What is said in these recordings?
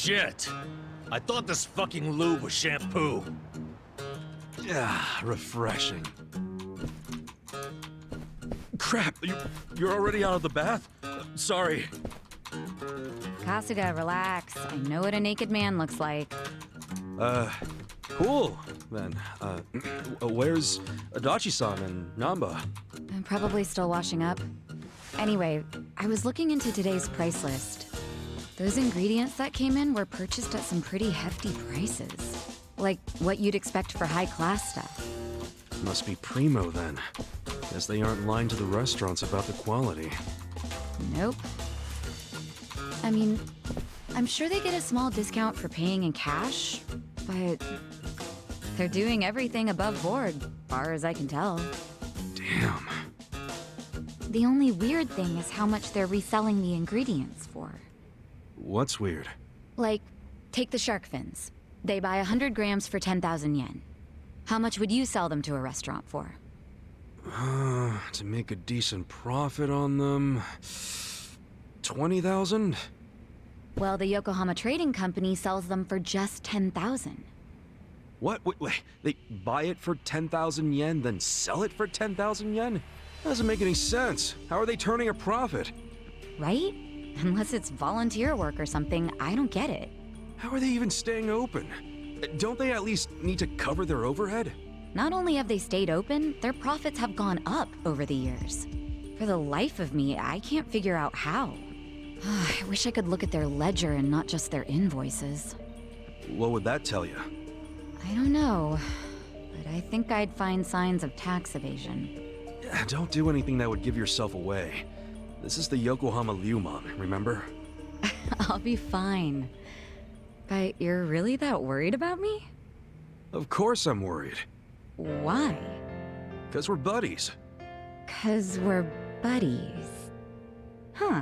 Shit! I thought this fucking lube was shampoo. Ah, refreshing. Crap, you're already out of the bath? Sorry. Kasuga, relax. I know what a naked man looks like. Cool, then. Where's Adachi-san and Namba? I'm probably still washing up. Anyway, I was looking into today's price list. Those ingredients that came in were purchased at some pretty hefty prices. Like what you'd expect for high-class stuff. Must be primo, then. Guess they aren't lying to the restaurants about the quality. Nope. I mean, I'm sure they get a small discount for paying in cash, but they're doing everything above board, far as I can tell. Damn. The only weird thing is how much they're reselling the ingredients for. What's weird? Like, take the shark fins. They buy 100 grams for 10,000 yen. How much would you sell them to a restaurant for? To make a decent profit on them... 20,000? Well, the Yokohama Trading Company sells them for just 10,000. What? Wait, they buy it for 10,000 yen, then sell it for 10,000 yen? That doesn't make any sense. How are they turning a profit? Right? Unless it's volunteer work or something, I don't get it. How are they even staying open? Don't they at least need to cover their overhead? Not only have they stayed open, their profits have gone up over the years. For the life of me, I can't figure out how. I wish I could look at their ledger and not just their invoices. What would that tell you? I don't know, but I think I'd find signs of tax evasion. Don't do anything that would give yourself away. This is the Yokohama Ryuman, remember? I'll be fine. But you're really that worried about me? Of course I'm worried. Why? 'Cause we're buddies. 'Cause we're buddies. Huh.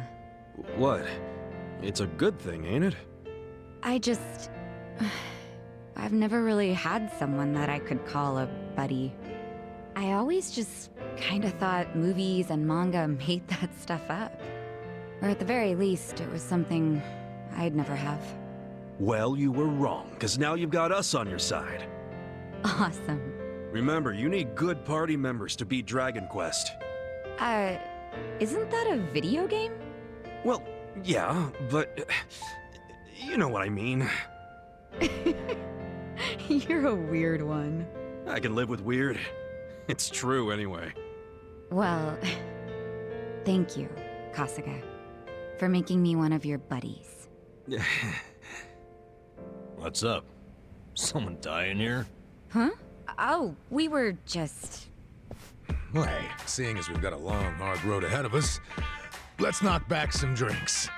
What? It's a good thing, ain't it? I've never really had someone that I could call a buddy. I always just kinda thought movies and manga made that stuff up. Or at the very least, it was something I'd never have. Well, you were wrong, 'cause now you've got us on your side. Awesome. Remember, you need good party members to beat Dragon Quest. Isn't that a video game? Well, yeah, but... you know what I mean. You're a weird one. I can live with weird. It's true, anyway. Well, thank you, Kasuga, for making me one of your buddies. What's up? Someone dying here? Huh? Oh, we were just... Well, hey, seeing as we've got a long, hard road ahead of us, let's knock back some drinks.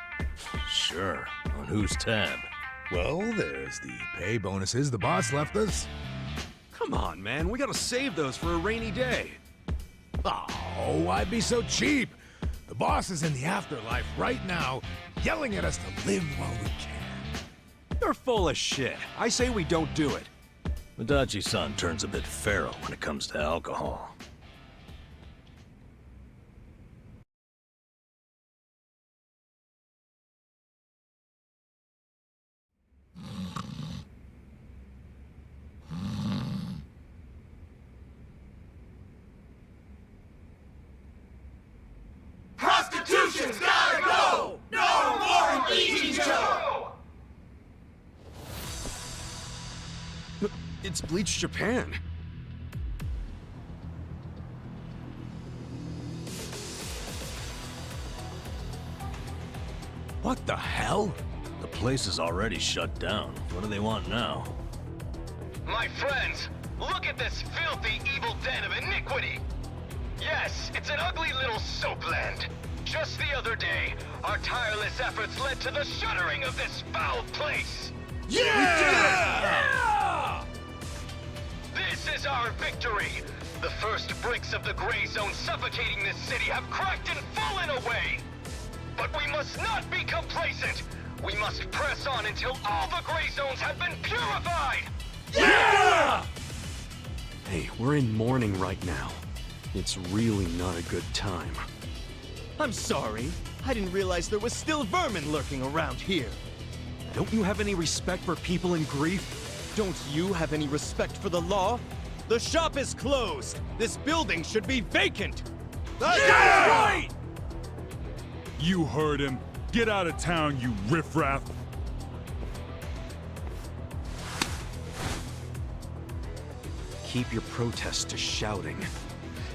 Sure. On whose tab? Well, there's the pay bonuses the boss left us. Come on, man. We gotta save those for a rainy day. Oh, why be so cheap? The boss is in the afterlife right now, yelling at us to live while we can. You're full of shit. I say we don't do it. Adachi-san turns a bit feral when it comes to alcohol. Prostitution's gotta go! No more Ichijo! It's Bleach Japan. What the hell? The place is already shut down. What do they want now? My friends, look at this filthy, evil den of iniquity! Yes, it's an ugly little soapland. Just the other day, our tireless efforts led to the shuttering of this foul place. Yeah! This is our victory! The first bricks of the gray zone suffocating this city have cracked and fallen away! But we must not be complacent! We must press on until all the gray zones have been purified! Yeah! Hey, we're in mourning right now. It's really not a good time. I'm sorry. I didn't realize there was still vermin lurking around here. Don't you have any respect for people in grief? Don't you have any respect for the law? The shop is closed. This building should be vacant. That's right! You heard him. Get out of town, you riffraff. Keep your protests to shouting.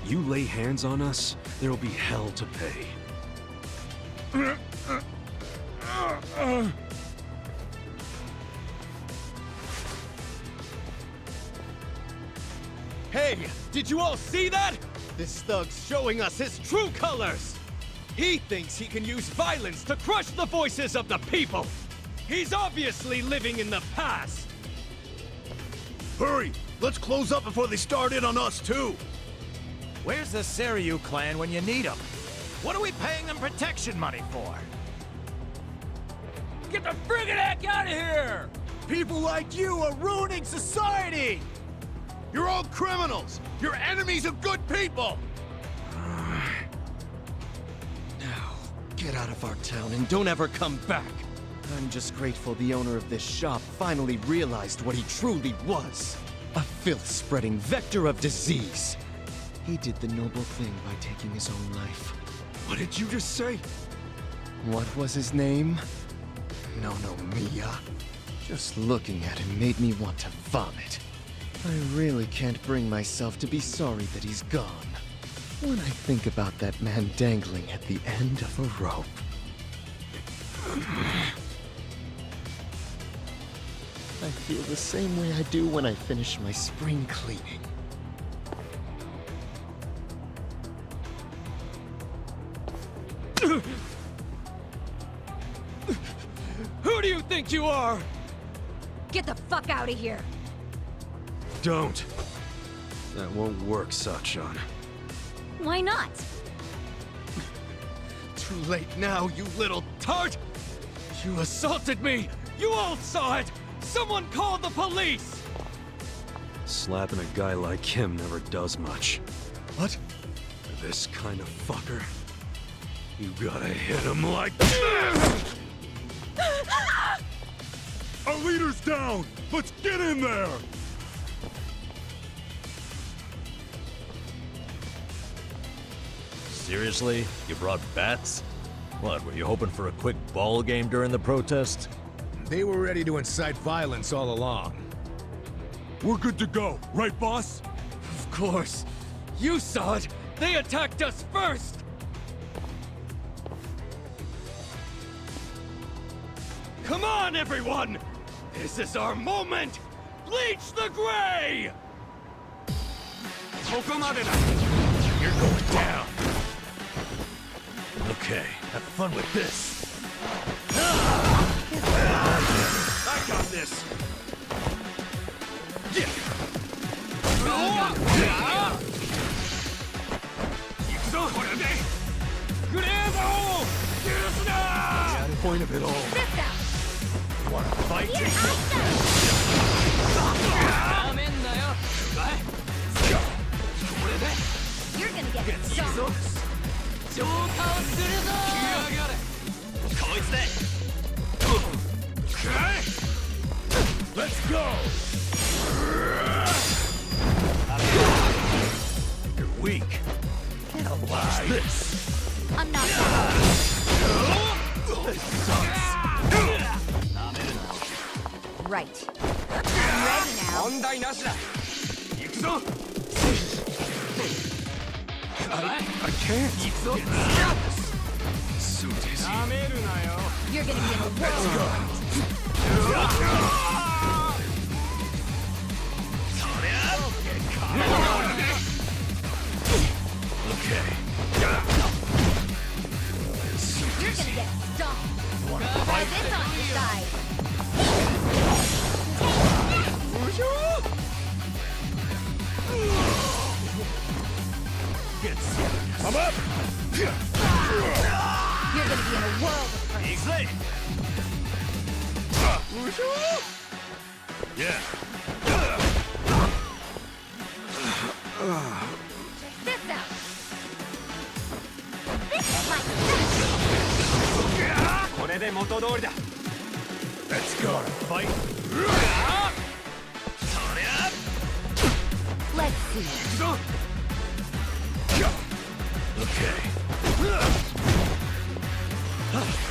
You lay hands on us, there'll be hell to pay. Hey, did you all see that? This thug's showing us his true colors. He thinks he can use violence to crush the voices of the people. He's obviously living in the past. Hurry! Let's close up before they start in on us, too! Where's the Seiryu clan when you need them? What are we paying them protection money for? Get the friggin' heck out of here! People like you are ruining society! You're all criminals! You're enemies of good people! Now, get out of our town and don't ever come back. I'm just grateful the owner of this shop finally realized what he truly was. A filth-spreading vector of disease. He did the noble thing by taking his own life. What did you just say? What was his name? No, Mia. Just looking at him made me want to vomit. I really can't bring myself to be sorry that he's gone. When I think about that man dangling at the end of a rope. I feel the same way I do when I finish my spring cleaning. Who do you think you are? Get the fuck out of here! Don't. That won't work, Sachan. Why not? Too late now, you little tart! You assaulted me! You all saw it! Someone called the police! Slapping a guy like him never does much. What? For this kind of fucker, you gotta hit him like... Our leader's down! Let's get in there! Seriously? You brought bats? What, were you hoping for a quick ball game during the protest? They were ready to incite violence all along. We're good to go, right, boss? Of course. You saw it! They attacked us first! Come on, everyone! This is our moment! Bleach the gray! You're going down! Okay, have fun with this! I got this! Point of it all. Wanna fight? You're gonna get stomped. Let's go! You're weak. Watch this! I'm not. This sucks! Right. I'm ready now. I can't. So dizzy. You're gonna be in a whirl. Okay. You're gonna get stomped. Try this on your side. Get serious. I'm up! You're gonna be in a world of hurt. Easy! Yeah. Check this out. This is my Let's go. Fight. Let's see. Okay.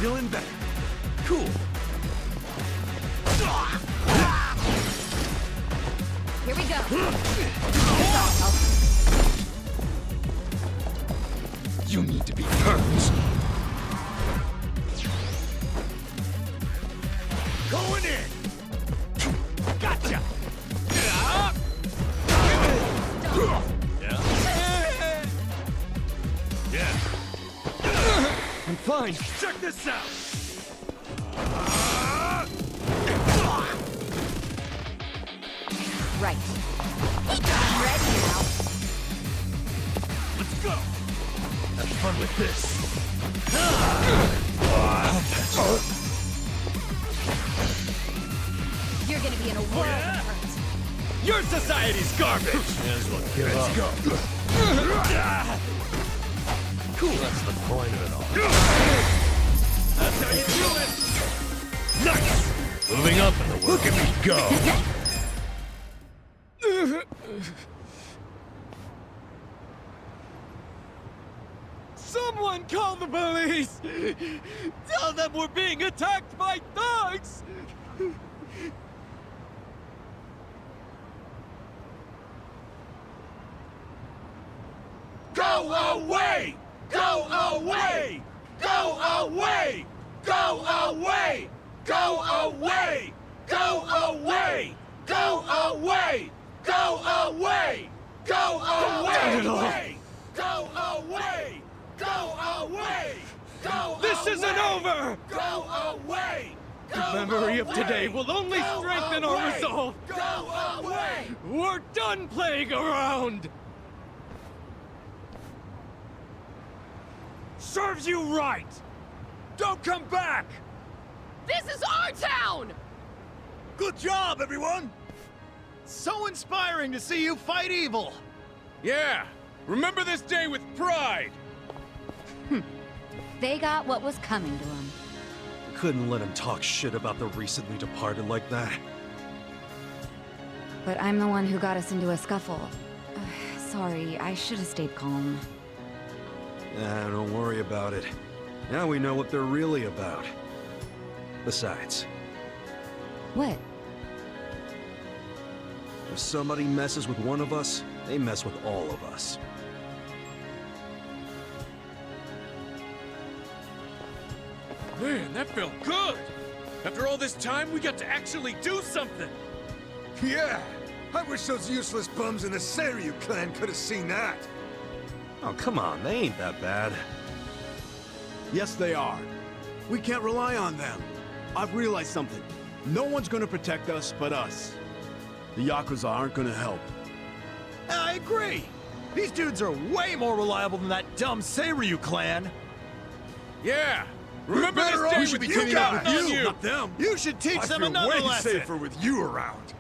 Feeling better. Cool. Here we go. This'll help. You need to be hurt. Going in. Gotcha. Yeah. I'm fine. Check this out. Right. I'm ready now. Let's go. Have fun with this. You're gonna be in a world of hurt. Your society's garbage. Let's go. Cool. That's the point of it all. That's how you do it. Nice. Moving up in the world. Look at me go. Someone call the police! Tell them we're being attacked by thugs! Go away! Go away! Go away! Go away! Go away! Go away! Go away! Go away! Go away! Go away! Go away! Go This isn't over! Go away! The memory of today will only strengthen our resolve! Go away! We're done playing around! Serves you right! Don't come back! This is our town! Good job, everyone! So inspiring to see you fight evil! Yeah, remember this day with pride! They got what was coming to them. Couldn't let him talk shit about the recently departed like that. But I'm the one who got us into a scuffle. Sorry, I should have stayed calm. Don't worry about it. Now we know what they're really about. Besides, What? if somebody messes with one of us, they mess with all of us. Man, that felt good! After all this time, we got to actually do something! Yeah. I wish those useless bums in the Seiryu clan could have seen that. Oh, come on, they ain't that bad. Yes, they are. We can't rely on them. I've realized something. No one's gonna protect us but us. The Yakuza aren't gonna help. I agree! These dudes are way more reliable than that dumb Seiryu clan! Yeah! Remember better this off day with should be you coming up guys. on you! Not them. You should teach I them feel another way lesson! safer with you around.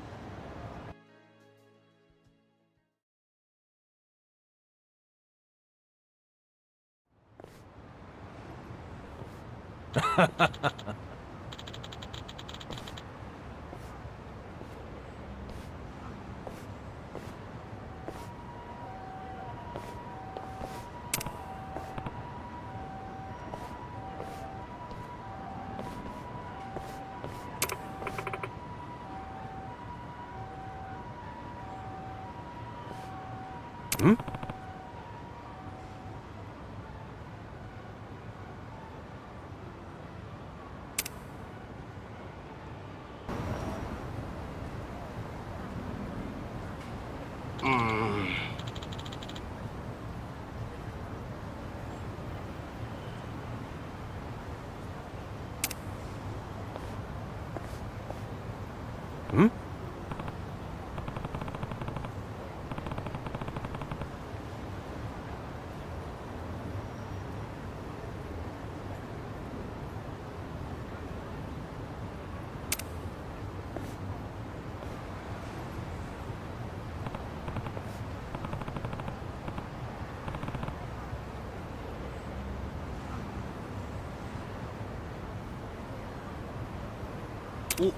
For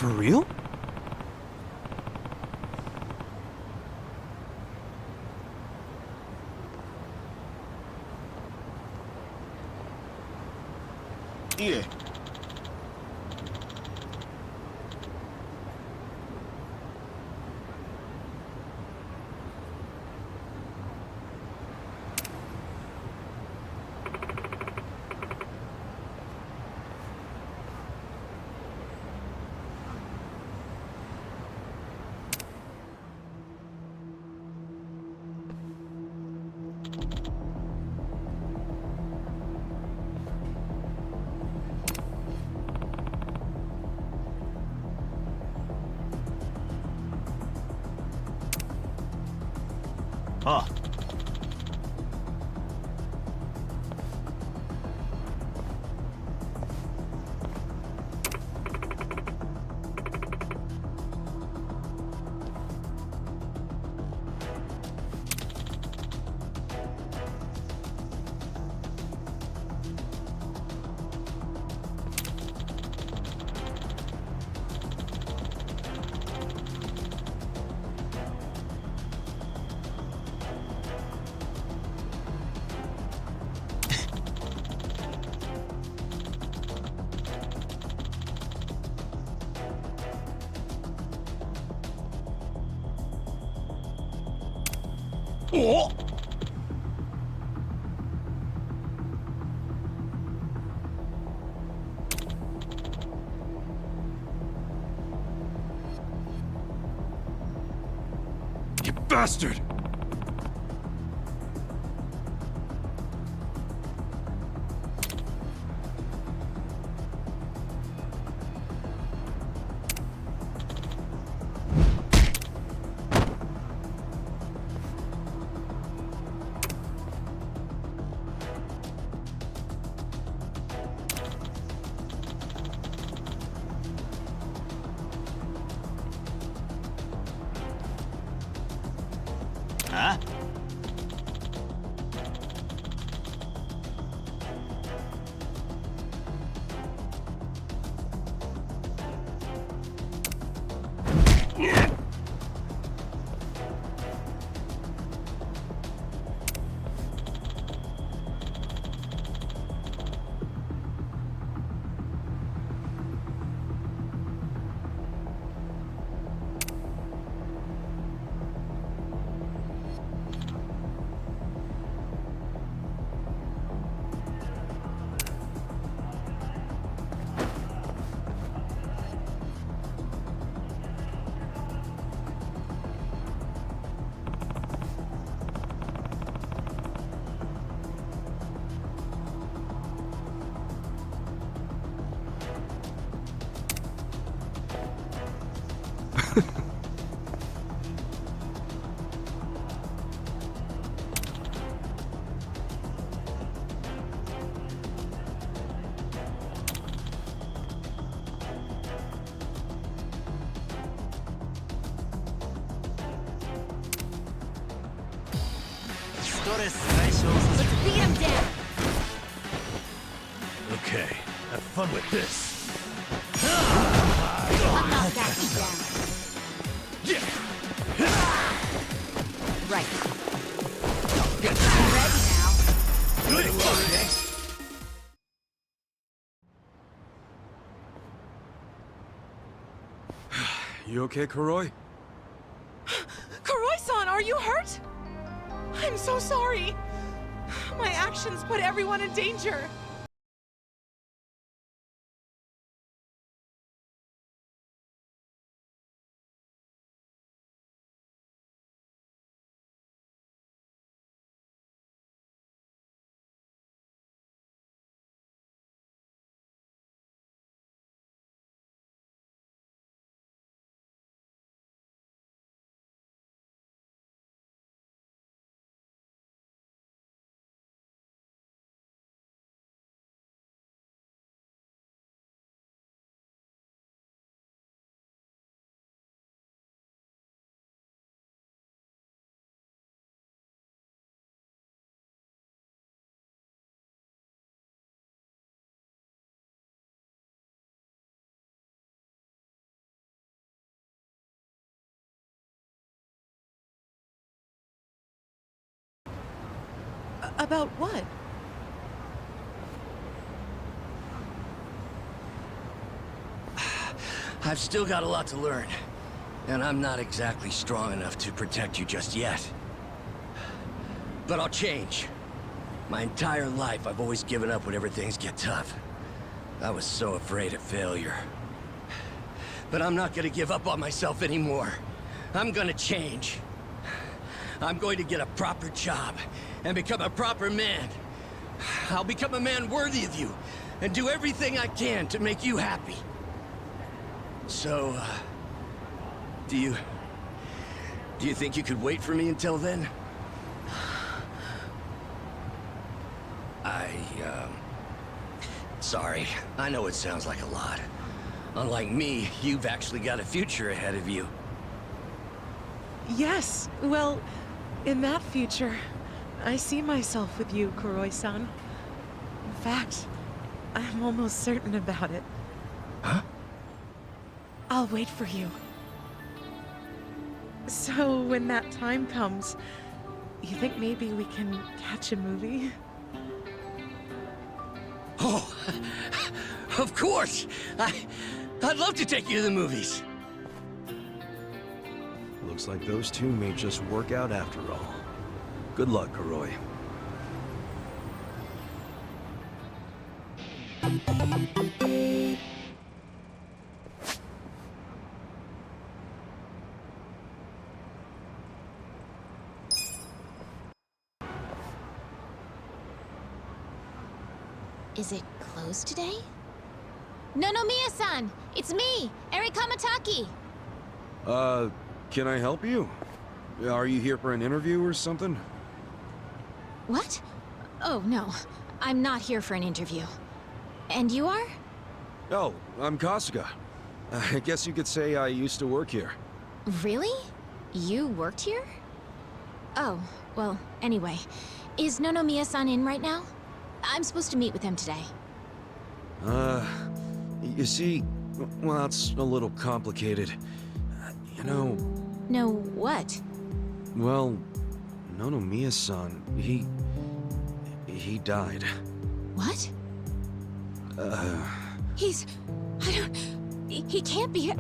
real? Yeah. Huh. Oh! You bastard! Huh? Let's beat him down. Okay, have fun with this. I'll back you down. Right. I'm ready now. You okay, Kuroi? Kuroi-san, are you hurt? I'm so sorry. My actions put everyone in danger. About what? I've still got a lot to learn, and I'm not exactly strong enough to protect you just yet. But I'll change. My entire life, I've always given up whenever things get tough. I was so afraid of failure. But I'm not gonna give up on myself anymore. I'm gonna change. I'm going to get a proper job and become a proper man. I'll become a man worthy of you and do everything I can to make you happy. So, do you think you could wait for me until then? Sorry. I know it sounds like a lot. Unlike me, you've actually got a future ahead of you. Yes, well, in that future, I see myself with you, Kuroi-san. In fact, I'm almost certain about it. Huh? I'll wait for you. So, when that time comes, you think maybe we can catch a movie? Oh, of course! I'd love to take you to the movies. Looks like those two may just work out after all. Good luck, Kuroi. Is it closed today? No, Mia-san! It's me, Eri Kamataki! Can I help you? Are you here for an interview or something? What? Oh, no. I'm not here for an interview. And you are? Oh, I'm Kasuga. I guess you could say I used to work here. Really? You worked here? Oh, well, anyway. Is Mia-san in right now? I'm supposed to meet with him today. You see, well, it's a little complicated. You know... No, what? Well, Mia-san, he died. What? He's... I don't... He can't be...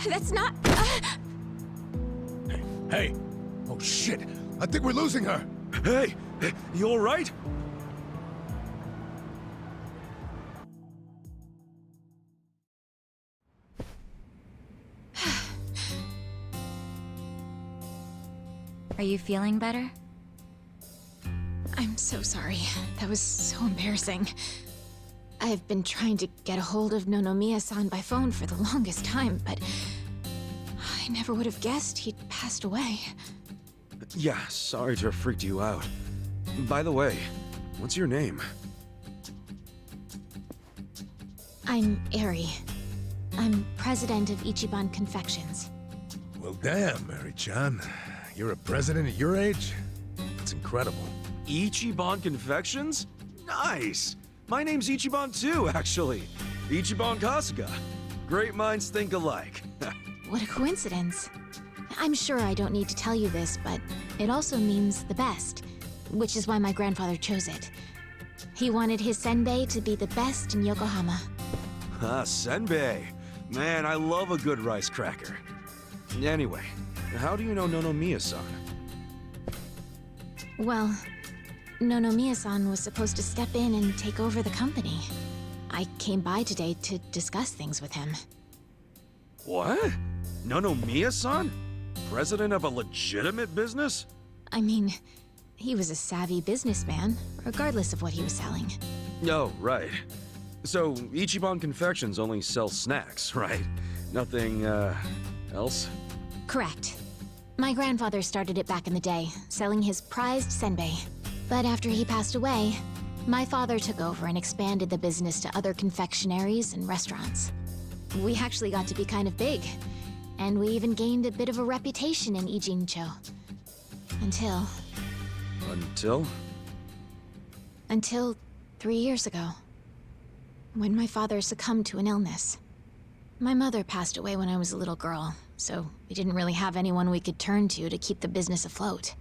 that's not... Hey! Oh shit! I think we're losing her! Hey! You alright? Are you feeling better? I'm so sorry. That was so embarrassing. I've been trying to get a hold of Mia-san by phone for the longest time, but... I never would have guessed he'd passed away. Yeah, sorry to have freaked you out. By the way, what's your name? I'm Eri. I'm president of Ichiban Confections. Well, damn, Mary-chan. You're a president at your age? That's incredible. Ichiban Confections? Nice! My name's Ichiban too, actually. Ichiban Kasuga. Great minds think alike. What a coincidence. I'm sure I don't need to tell you this, but it also means the best, which is why my grandfather chose it. He wanted his senbei to be the best in Yokohama. Ah, senbei. Man, I love a good rice cracker. Anyway, how do you know Mia-san? Well, Mia-san was supposed to step in and take over the company. I came by today to discuss things with him. What? Mia-san? President of a legitimate business? I mean, he was a savvy businessman, regardless of what he was selling. Oh, right. So, Ichiban Confections only sells snacks, right? Nothing, else? Correct. My grandfather started it back in the day, selling his prized senbei. But after he passed away, my father took over and expanded the business to other confectionaries and restaurants. We actually got to be kind of big, and we even gained a bit of a reputation in Ijincho. Until... Until 3 years ago, when my father succumbed to an illness. My mother passed away when I was a little girl, so we didn't really have anyone we could turn to keep the business afloat.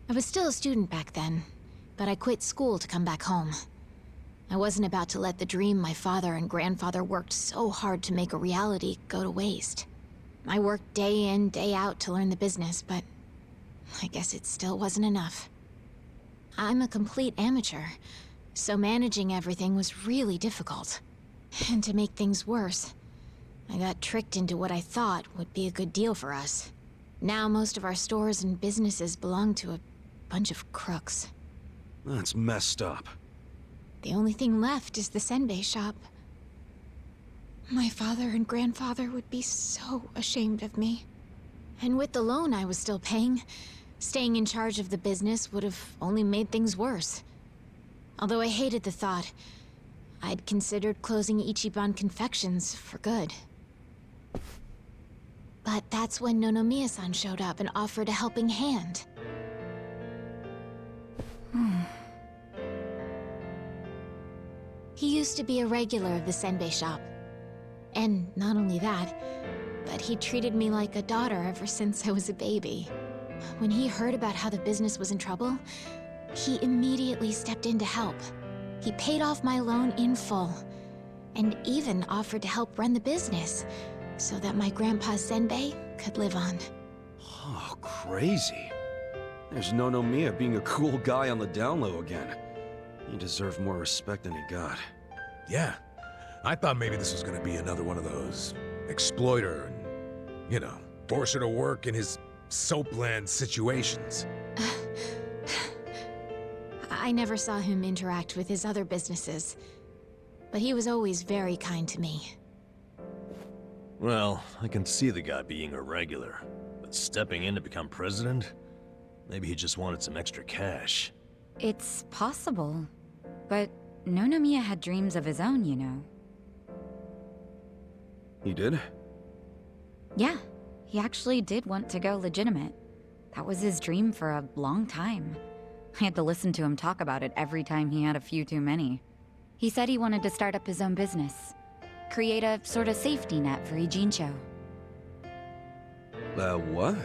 I was still a student back then, but I quit school to come back home. I wasn't about to let the dream my father and grandfather worked so hard to make a reality go to waste. I worked day in, day out to learn the business, but I guess it still wasn't enough. I'm a complete amateur, so managing everything was really difficult. And to make things worse, I got tricked into what I thought would be a good deal for us. Now most of our stores and businesses belong to a bunch of crooks. That's messed up. The only thing left is the senbei shop. My father and grandfather would be so ashamed of me. And with the loan I was still paying, staying in charge of the business would have only made things worse. Although I hated the thought, I'd considered closing Ichiban Confections for good. But that's when Nonomiya-san showed up and offered a helping hand. He used to be a regular of the senbei shop. And not only that, but he treated me like a daughter ever since I was a baby. When he heard about how the business was in trouble, he immediately stepped in to help. He paid off my loan in full, and even offered to help run the business, so that my grandpa's senbei could live on. Oh, crazy. There's Nonomiya being a cool guy on the down low again. He deserved more respect than he got. Yeah. I thought maybe this was gonna be another one of those exploiter and, you know, force her to work in his soapland situations. I never saw him interact with his other businesses, but he was always very kind to me. Well, I can see the guy being a regular, but stepping in to become president? Maybe he just wanted some extra cash. It's possible. But Nonomiya had dreams of his own, you know. He did? Yeah, he actually did want to go legitimate. That was his dream for a long time. I had to listen to him talk about it every time he had a few too many. He said he wanted to start up his own business. Create a sort of safety net for Ijincho. What?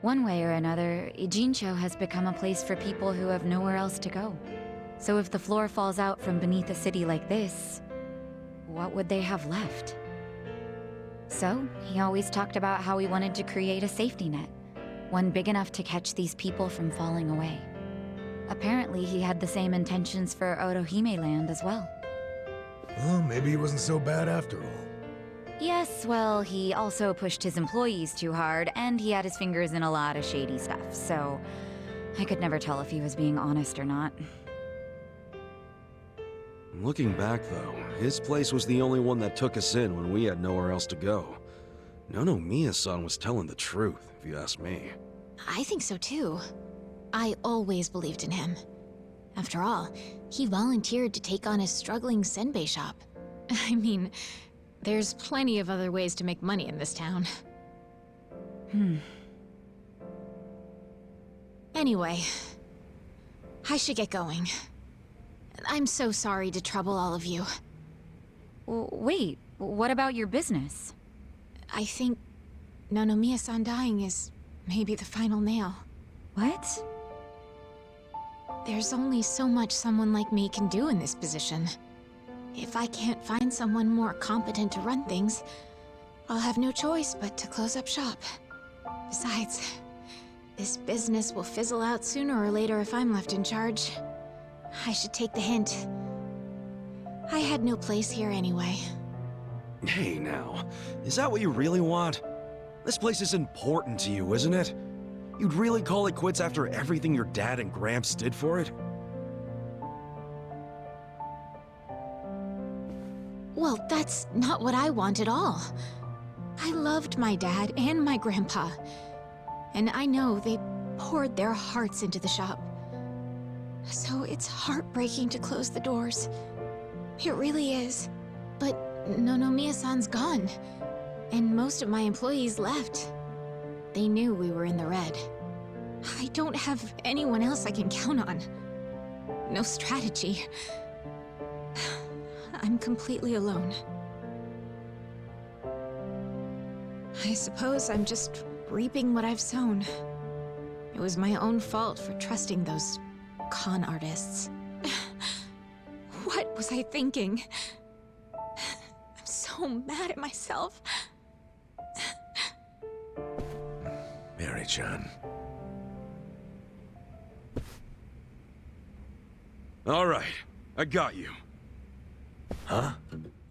One way or another, Ijincho has become a place for people who have nowhere else to go. So if the floor falls out from beneath a city like this, what would they have left? So, he always talked about how he wanted to create a safety net, one big enough to catch these people from falling away. Apparently, he had the same intentions for Orohime Land as well. Well, maybe he wasn't so bad after all. Yes, well, he also pushed his employees too hard, and he had his fingers in a lot of shady stuff, so I could never tell if he was being honest or not. Looking back, though, his place was the only one that took us in when we had nowhere else to go. Nonomiya-san was telling the truth, if you ask me. I think so too. I always believed in him. After all, he volunteered to take on a struggling senbei shop. I mean, there's plenty of other ways to make money in this town. Anyway, I should get going. I'm so sorry to trouble all of you. Wait, what about your business? I think Nonomiya-san dying is maybe the final nail. What? There's only so much someone like me can do in this position. If I can't find someone more competent to run things, I'll have no choice but to close up shop. Besides, this business will fizzle out sooner or later if I'm left in charge. I should take the hint. I had no place here anyway. Hey now, is that what you really want? This place is important to you, isn't it? You'd really call it quits after everything your dad and Gramps did for it? Well, that's not what I want at all. I loved my dad and my grandpa. And I know they poured their hearts into the shop. So it's heartbreaking to close the doors. It really is. But Nonomiya-san's gone. And most of my employees left. They knew we were in the red. I don't have anyone else I can count on. No strategy. I'm completely alone. I suppose I'm just reaping what I've sown. It was my own fault for trusting those con artists. What was I thinking? I'm so mad at myself. Mary-chan. All right, I got you. Huh?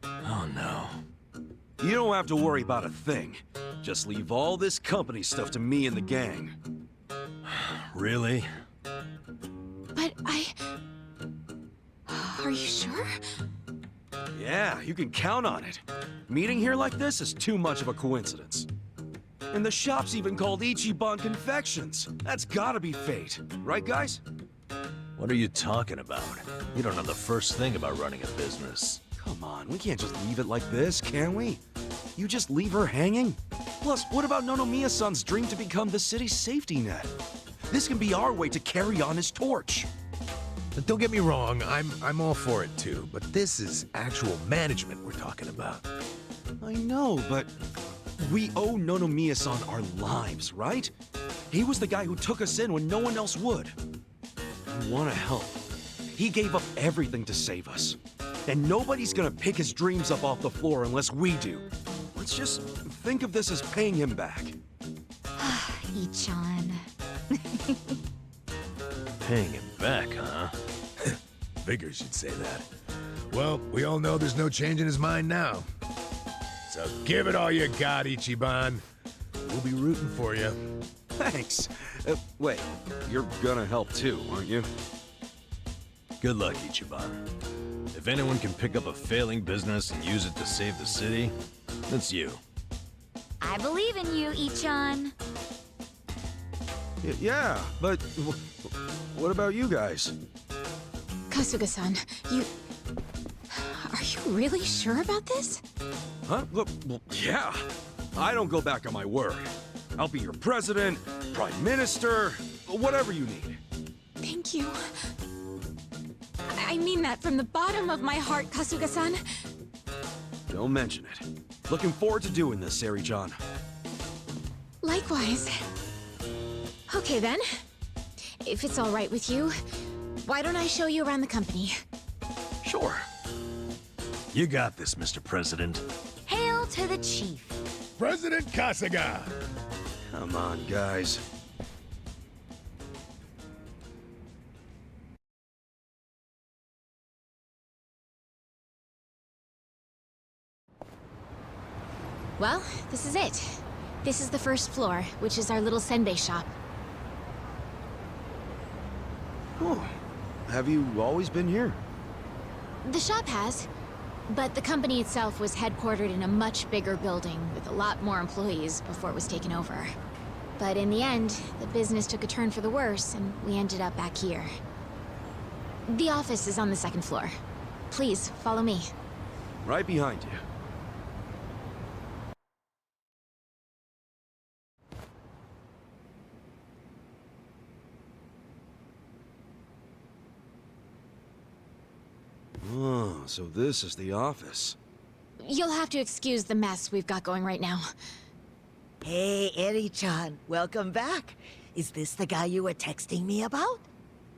Oh no. You don't have to worry about a thing. Just leave all this company stuff to me and the gang. Really? But Are you sure? Yeah, you can count on it. Meeting here like this is too much of a coincidence. And the shop's even called Ichiban Confections. That's gotta be fate, right guys? What are you talking about? You don't know the first thing about running a business. Come on, we can't just leave it like this, can we? You just leave her hanging? Plus, what about Nonomiya-san's dream to become the city's safety net? This can be our way to carry on his torch. But don't get me wrong, I'm all for it too, but this is actual management we're talking about. I know, but we owe Nonomiya-san our lives, right? He was the guy who took us in when no one else would. We want to help. He gave up everything to save us. And nobody's gonna pick his dreams up off the floor unless we do. Let's just think of this as paying him back. Ichan. Paying him back, huh? Figures you'd say that. Well, we all know there's no change in his mind now. So give it all you got, Ichiban. We'll be rooting for you. Thanks. Wait, you're gonna help too, aren't you? Good luck, Ichiban. If anyone can pick up a failing business and use it to save the city, it's you. I believe in you, Ichan. Yeah, but what about you guys? Kasuga-san, Are you really sure about this? Huh? Well, yeah. I don't go back on my word. I'll be your president, prime minister, whatever you need. Thank you. I mean that from the bottom of my heart, Kasuga-san. Don't mention it. Looking forward to doing this, Sari-chan. Likewise. Okay then. If it's all right with you, why don't I show you around the company? Sure. You got this, Mr. President. Hail to the chief. President Kasuga! Come on, guys. Well, this is it. This is the first floor, which is our little senbei shop. Oh, have you always been here? The shop has, but the company itself was headquartered in a much bigger building with a lot more employees before it was taken over. But in the end, the business took a turn for the worse, and we ended up back here. The office is on the second floor. Please, follow me. Right behind you. Oh, so this is the office. You'll have to excuse the mess we've got going right now. Hey, Eri-chan, welcome back. Is this the guy you were texting me about?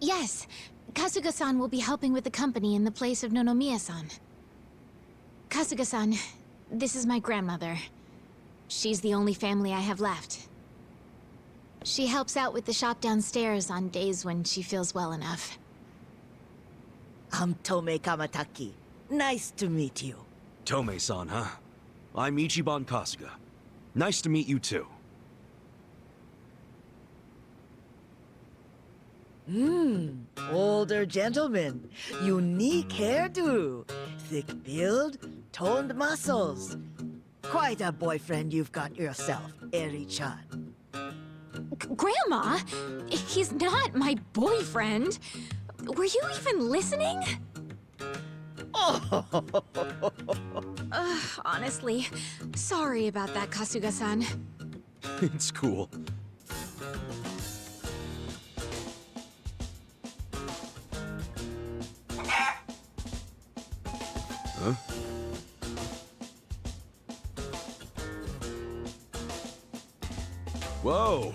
Yes, Kasuga-san will be helping with the company in the place of Nonomiya-san. Kasuga-san, this is my grandmother. She's the only family I have left. She helps out with the shop downstairs on days when she feels well enough. I'm Tomei Kamataki. Nice to meet you. Tomei-san, huh? I'm Ichiban Kasuga. Nice to meet you too. Older gentleman. Unique hairdo. Thick build, toned muscles. Quite a boyfriend you've got yourself, Eri-chan. Grandma? He's not my boyfriend. Were you even listening? Honestly, sorry about that, Kasuga-san. It's cool. Huh? Whoa!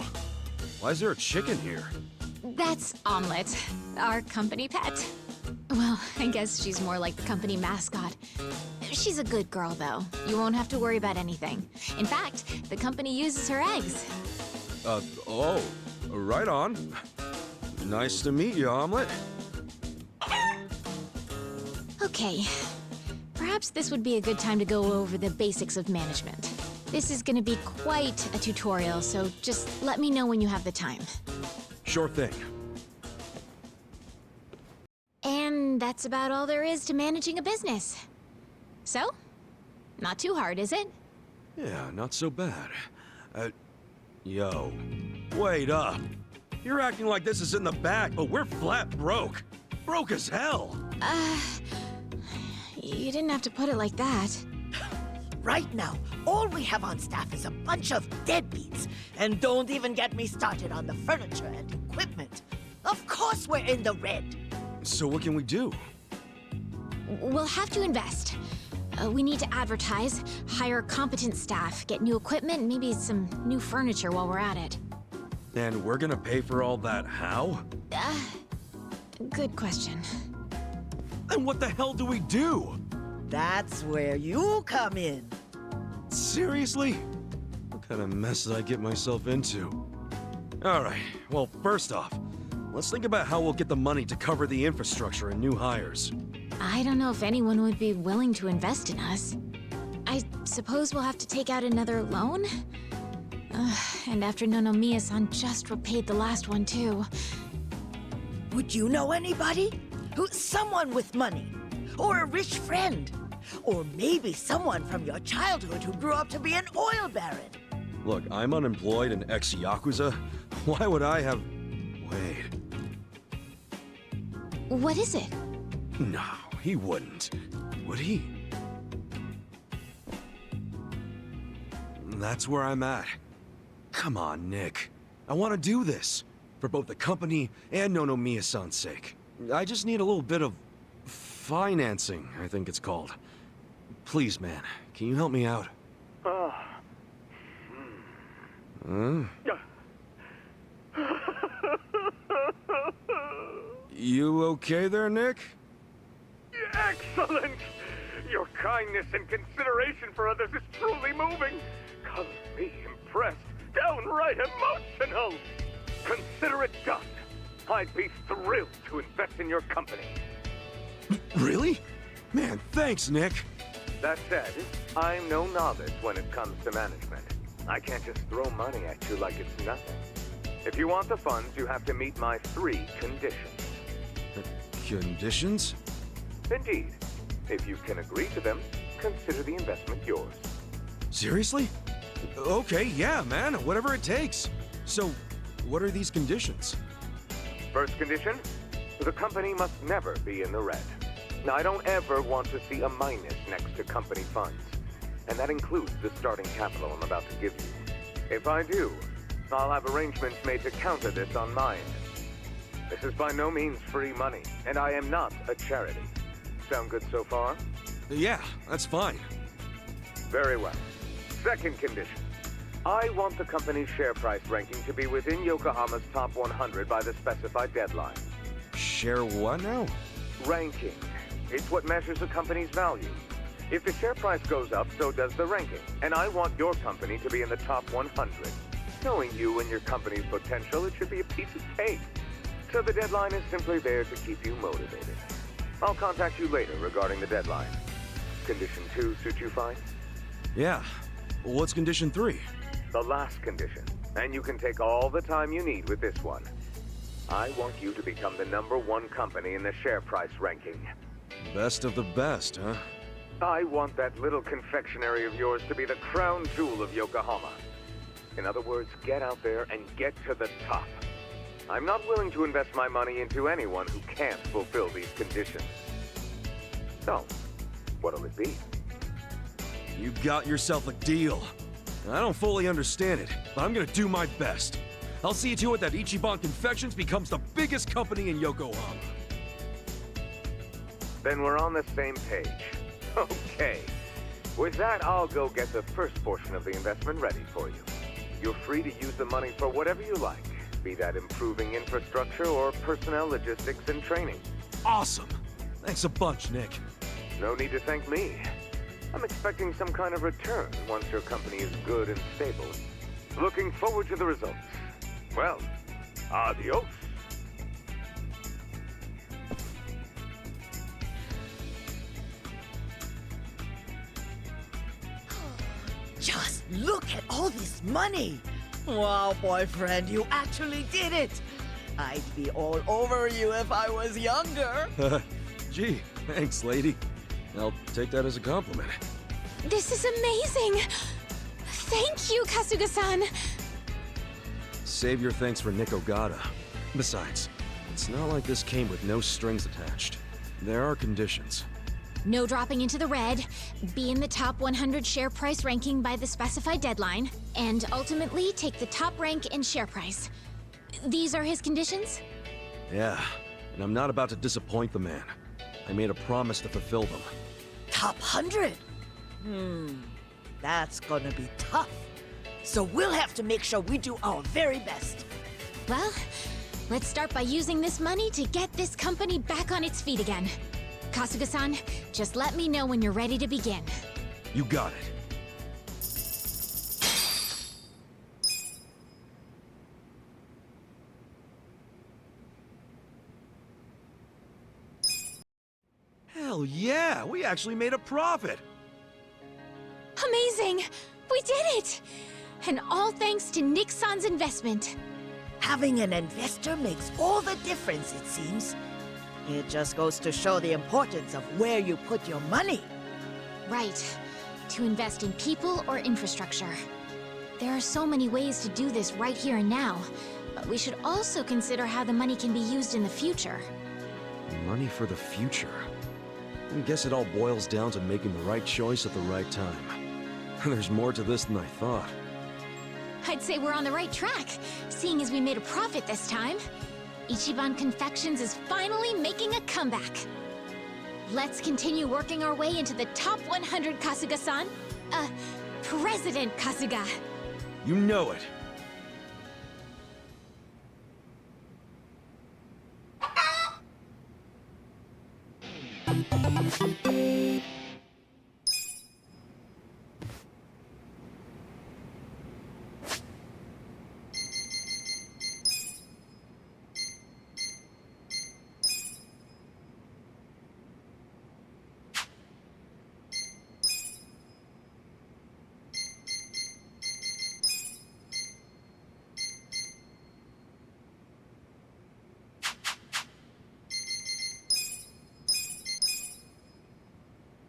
Why is there a chicken here? That's Omelette, our company pet. Well, I guess she's more like the company mascot. She's a good girl, though. You won't have to worry about anything. In fact, the company uses her eggs. Oh, right on. Nice to meet you, Omelette. Okay. Perhaps this would be a good time to go over the basics of management. This is gonna be quite a tutorial, so just let me know when you have the time. Sure thing. And that's about all there is to managing a business. So, not too hard, is it? Yeah, not so bad. Yo, wait up. You're acting like this is in the bag, but we're flat broke. Broke as hell. You didn't have to put it like that. Right now, all we have on staff is a bunch of deadbeats. And don't even get me started on the furniture and equipment. Of course we're in the red. So what can we do? We'll have to invest. We need to advertise, hire competent staff, get new equipment, maybe some new furniture while we're at it. And we're gonna pay for all that how? Good question. And what the hell do we do? That's where you come in. Seriously? What kind of mess did I get myself into? Alright, well, first off, let's think about how we'll get the money to cover the infrastructure and new hires. I don't know if anyone would be willing to invest in us. I suppose we'll have to take out another loan? And after Nonomiya-san just repaid the last one, too. Would you know anybody? Someone with money? Or a rich friend? Or maybe someone from your childhood who grew up to be an oil baron? Look, I'm unemployed and ex-Yakuza. Why would I have... Wait. What is it? No, he wouldn't. Would he? That's where I'm at. Come on, Nick. I want to do this. For both the company and Nonomiya-san's sake. I just need a little bit of... financing, I think it's called. Please, man, can you help me out? You okay there, Nick? Excellent! Your kindness and consideration for others is truly moving. Colors me impressed, downright emotional. Consider it done. I'd be thrilled to invest in your company. Really? Man, thanks, Nick. That said, I'm no novice when it comes to management. I can't just throw money at you like it's nothing. If you want the funds, you have to meet my 3 conditions. Conditions? Indeed. If you can agree to them, consider the investment yours. Seriously? Okay, yeah, man, whatever it takes. So, what are these conditions? First condition, the company must never be in the red. Now, I don't ever want to see a minus next to company funds, and that includes the starting capital I'm about to give you. If I do, I'll have arrangements made to counter this on my end. This is by no means free money, and I am not a charity. Sound good so far? Yeah, that's fine. Very well. Second condition. I want the company's share price ranking to be within Yokohama's top 100 by the specified deadline. Share what now? Ranking. It's what measures a company's value. If the share price goes up, so does the ranking. And I want your company to be in the top 100. Knowing you and your company's potential, it should be a piece of cake. So the deadline is simply there to keep you motivated. I'll contact you later regarding the deadline. Condition 2 suit you fine? Yeah. What's condition 3? The last condition. And you can take all the time you need with this one. I want you to become the #1 company in the share price ranking. Best of the best, huh? I want that little confectionery of yours to be the crown jewel of Yokohama. In other words, get out there and get to the top. I'm not willing to invest my money into anyone who can't fulfill these conditions. So, what'll it be? You got yourself a deal. I don't fully understand it, but I'm gonna do my best. I'll see to it that Ichiban Confections becomes the biggest company in Yokohama. Then we're on the same page. Okay. With that, I'll go get the first portion of the investment ready for you. You're free to use the money for whatever you like, be that improving infrastructure or personnel logistics and training. Awesome! Thanks a bunch, Nick. No need to thank me. I'm expecting some kind of return once your company is good and stable. Looking forward to the results. Well, adios. Just look at all this money! Wow, boyfriend, you actually did it! I'd be all over you if I was younger. Gee, thanks, lady. I'll take that as a compliment. This is amazing! Thank you, Kasuga-san! Save your thanks for Nick Ogata. Besides, it's not like this came with no strings attached. There are conditions. No dropping into the red, be in the top 100 share price ranking by the specified deadline, and ultimately take the top rank in share price. These are his conditions? Yeah, and I'm not about to disappoint the man. I made a promise to fulfill them. Top 100? That's gonna be tough. So we'll have to make sure we do our very best. Well, let's start by using this money to get this company back on its feet again. Kasuga-san, just let me know when you're ready to begin. You got it. Hell yeah! We actually made a profit! Amazing! We did it! And all thanks to Nick-san's investment. Having an investor makes all the difference, it seems. It just goes to show the importance of where you put your money. Right. To invest in people or infrastructure. There are so many ways to do this right here and now, but we should also consider how the money can be used in the future. Money for the future. I guess it all boils down to making the right choice at the right time. There's more to this than I thought. I'd say we're on the right track, seeing as we made a profit this time. Ichiban Confections is finally making a comeback. Let's continue working our way into the top 100, Kasuga-san. President Kasuga. You know it.